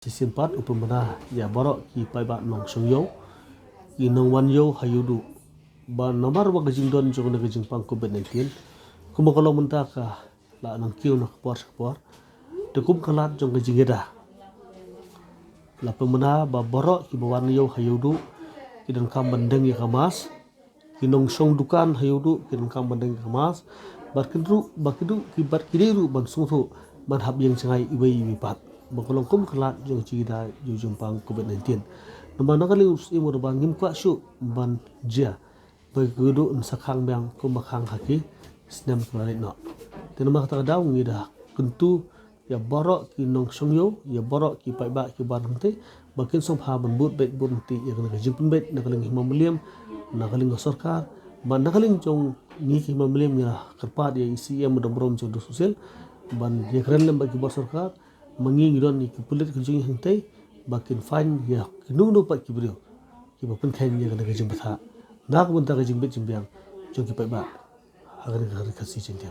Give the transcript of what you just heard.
Sisimpat upamana ya borok ki paiba nong songyo ki nong wanyo hayudu ba nomor wa gajing don jong na gajing pang COVID-19 kuma kalau mentaka la nang kiu nak por tekum kalat jong gajing eda la pemana ba borok ki wanyo hayudu ki dan kam bandeng ya kamas ki nong song dukan hayudu ki dan kam bandeng kamas bakidu ki bat kidiru ban sungtu ban hab yang cengai ibai pat bakolong kum kelat jong cida jong pang COVID-19 nama nakali imur bangim kwa syu ban jia bagudu sakang bang kum bakang haki snam kemarin no tenama kata daw ngida kentu ya borok ki nong songyo ya borok ki paiba ki ban te bakin som ha ban but bet bun ti ya kana jimpun bet nakaling himamliam nakaling sarkar ban nakaling jong ni himamliam ya kerpat ya isi ya mudabrom jong sosial ban ya keren lembagi bor sarkar mengingi don ni kulit kunjung hantai bakin fan ya nung no pat kibrio ki bapen khen ya kana gajing batha nak bunta gajing bet jimbiang jong ki pa ba agar kasih cinta